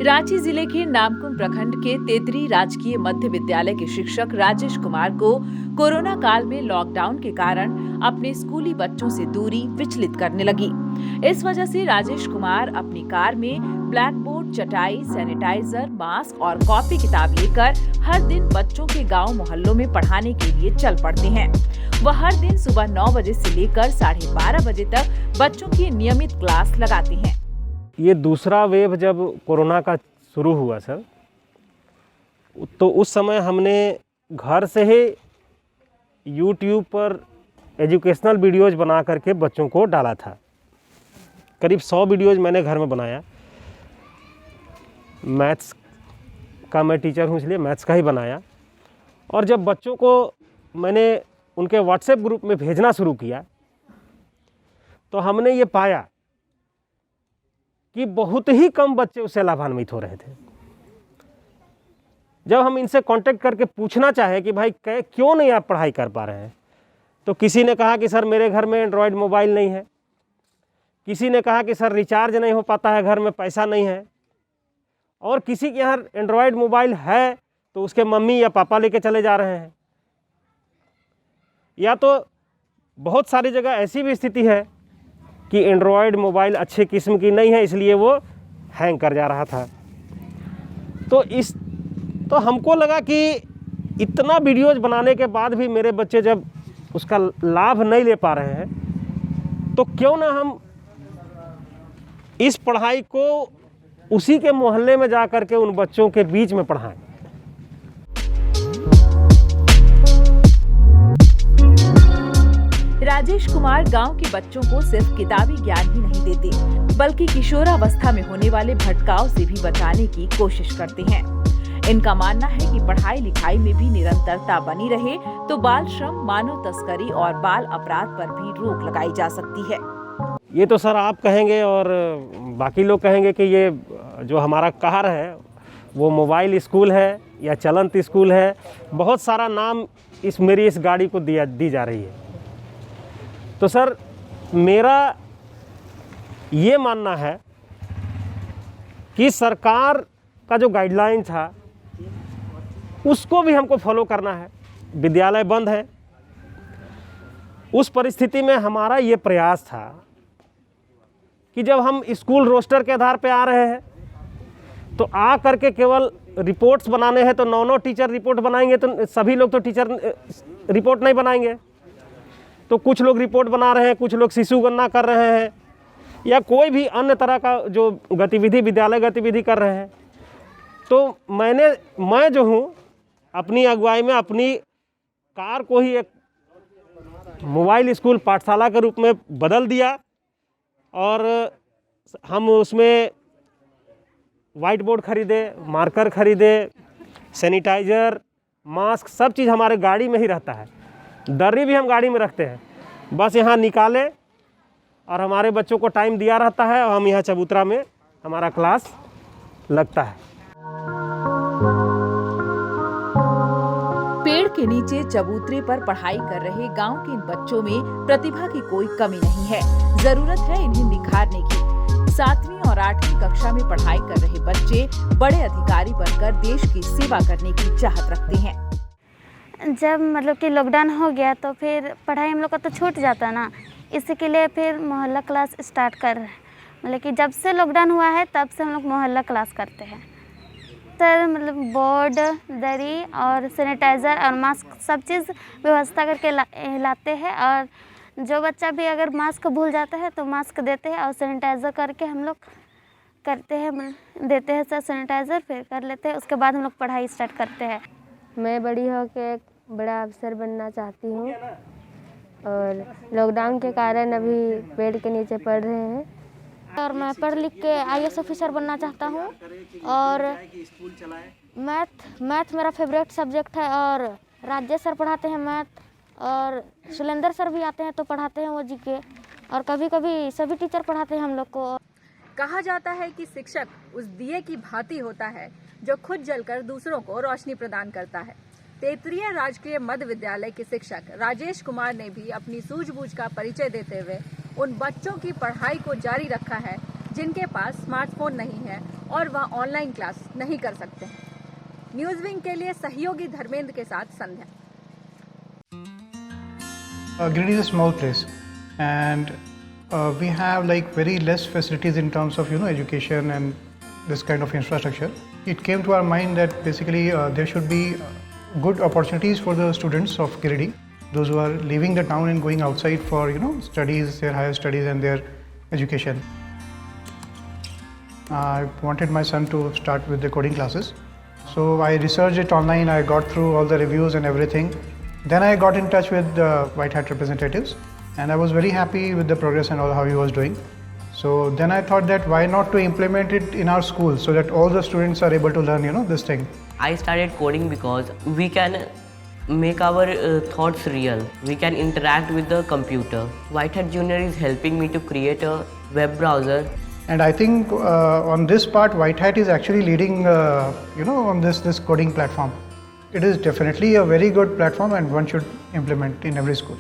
रांची जिले के नामकुम प्रखंड के तेतरी राजकीय मध्य विद्यालय के शिक्षक राजेश कुमार को कोरोना काल में लॉकडाउन के कारण अपने स्कूली बच्चों से दूरी विचलित करने लगी। इस वजह से राजेश कुमार अपनी कार में ब्लैक बोर्ड, चटाई, सैनिटाइजर, मास्क और कॉपी किताब लेकर हर दिन बच्चों के गाँव मोहल्लों में पढ़ाने के लिए चल पड़ते हैं। वह हर दिन सुबह 9 बजे से लेकर 12:30 बजे तक बच्चों की नियमित क्लास लगाते हैं। ये दूसरा वेव जब कोरोना का शुरू हुआ सर, तो उस समय हमने घर से ही YouTube पर एजुकेशनल वीडियोज़ बना करके बच्चों को डाला था। करीब 100 वीडियोज़ मैंने घर में बनाया। मैथ्स का मैं टीचर हूँ, इसलिए मैथ्स का ही बनाया। और जब बच्चों को मैंने उनके व्हाट्सएप ग्रुप में भेजना शुरू किया तो हमने ये पाया कि बहुत ही कम बच्चे उससे लाभान्वित हो रहे थे। जब हम इनसे कांटेक्ट करके पूछना चाहे कि भाई क्यों नहीं आप पढ़ाई कर पा रहे हैं, तो किसी ने कहा कि सर मेरे घर में एंड्रॉयड मोबाइल नहीं है, किसी ने कहा कि सर रिचार्ज नहीं हो पाता है, घर में पैसा नहीं है, और किसी के यहाँ एंड्रॉयड मोबाइल है तो उसके मम्मी या पापा लेके चले जा रहे हैं, या तो बहुत सारी जगह ऐसी भी स्थिति है कि एंड्रॉयड मोबाइल अच्छे किस्म की नहीं है, इसलिए वो हैंग कर जा रहा था। तो हमको लगा कि इतना वीडियोज़ बनाने के बाद भी मेरे बच्चे जब उसका लाभ नहीं ले पा रहे हैं, तो क्यों ना हम इस पढ़ाई को उसी के मोहल्ले में जा कर के उन बच्चों के बीच में पढ़ाएं। राजेश कुमार गांव के बच्चों को सिर्फ किताबी ज्ञान ही नहीं देते, बल्कि किशोरावस्था में होने वाले भटकाव से भी बचाने की कोशिश करते हैं। इनका मानना है कि पढ़ाई लिखाई में भी निरंतरता बनी रहे तो बाल श्रम, मानव तस्करी और बाल अपराध पर भी रोक लगाई जा सकती है। ये तो सर आप कहेंगे और बाकी लोग कहेंगे कि ये जो हमारा कार है वो मोबाइल स्कूल है या चलंत स्कूल है। बहुत सारा नाम मेरी इस गाड़ी को दी जा रही है। तो सर मेरा ये मानना है कि सरकार का जो गाइडलाइन था उसको भी हमको फॉलो करना है। विद्यालय बंद है, उस परिस्थिति में हमारा ये प्रयास था कि जब हम स्कूल रोस्टर के आधार पे आ रहे हैं तो आ करके केवल रिपोर्ट्स बनाने हैं, तो 9 टीचर रिपोर्ट बनाएंगे तो सभी लोग तो टीचर रिपोर्ट नहीं बनाएंगे। तो कुछ लोग रिपोर्ट बना रहे हैं, कुछ लोग शिशु गणना कर रहे हैं या कोई भी अन्य तरह का जो गतिविधि, विद्यालय गतिविधि कर रहे हैं। तो मैं जो हूँ अपनी अगुवाई में अपनी कार को ही एक मोबाइल स्कूल पाठशाला के रूप में बदल दिया और हम उसमें वाइट बोर्ड खरीदे, मार्कर खरीदे, सैनिटाइज़र, मास्क, सब चीज़ हमारे गाड़ी में ही रहता है। दर्री भी हम गाड़ी में रखते हैं, बस यहाँ निकाले और हमारे बच्चों को टाइम दिया रहता है और हम यहाँ चबूतरा में हमारा क्लास लगता है। पेड़ के नीचे चबूतरे पर पढ़ाई कर रहे गांव के इन बच्चों में प्रतिभा की कोई कमी नहीं है। जरूरत है इन्हें निखारने की। 7वीं और 8वीं कक्षा में पढ़ाई कर रहे बच्चे बड़े अधिकारी बनकर देश की सेवा करने की चाहत रखते हैं। जब मतलब कि लॉकडाउन हो गया तो फिर पढ़ाई हम लोग का तो छूट जाता ना, इसी के लिए फिर मोहल्ला क्लास स्टार्ट कर रहे हैं। मतलब कि जब से लॉकडाउन हुआ है तब से हम लोग मोहल्ला क्लास करते हैं। सर मतलब बोर्ड, दरी और सैनिटाइज़र और मास्क सब चीज़ व्यवस्था करके लाते हैं, और जो बच्चा भी अगर मास्क भूल जाता है तो मास्क देते हैं और सैनिटाइज़र करके हम लोग करते हैं, देते हैं सर सैनिटाइज़र, फिर कर लेते हैं। उसके बाद हम लोग पढ़ाई स्टार्ट करते हैं। मैं बड़ी होकर एक बड़ा अफसर बनना चाहती हूँ और लॉकडाउन के कारण अभी पेड़ के नीचे पढ़ रहे हैं। और मैं पढ़ लिख के IAS ऑफिसर बनना चाहता हूँ। और मैथ मेरा फेवरेट सब्जेक्ट है और राजेश सर पढ़ाते हैं मैथ, और सुलेंदर सर भी आते हैं तो पढ़ाते हैं वो GK, और कभी कभी सभी टीचर पढ़ाते हैं हम लोग को। कहा जाता है कि शिक्षक उस दिए की भांति होता है जो खुद जलकर दूसरों को रोशनी प्रदान करता है। तेतरिया राजकीय मध्य विद्यालय के शिक्षक राजेश कुमार ने भी अपनी सूझबूझ का परिचय देते हुए उन बच्चों की पढ़ाई को जारी रखा है जिनके पास स्मार्टफोन नहीं है और वह ऑनलाइन क्लास नहीं कर सकते हैं। न्यूज विंग के लिए सहयोगी धर्मेंद्र के साथ संध्या। Giridih is a small place, and we have like very less facilities in terms of education and this kind of infrastructure. It came to our mind that basically there should be good opportunities for the students of Giridih, those who are leaving the town and going outside for studies, their higher studies and their education. I wanted my son to start with the coding classes, so I researched it online. I got through all the reviews and everything. Then I got in touch with the White Hat representatives, and I was very happy with the progress and all how he was doing. So then I thought that why not to implement it in our school so that all the students are able to learn this thing. I started coding because we can make our thoughts real. We can interact with the computer. White Hat Junior is helping me to create a web browser. And I think on this part, White Hat is actually leading, on this coding platform. It is definitely a very good platform and one should implement in every school.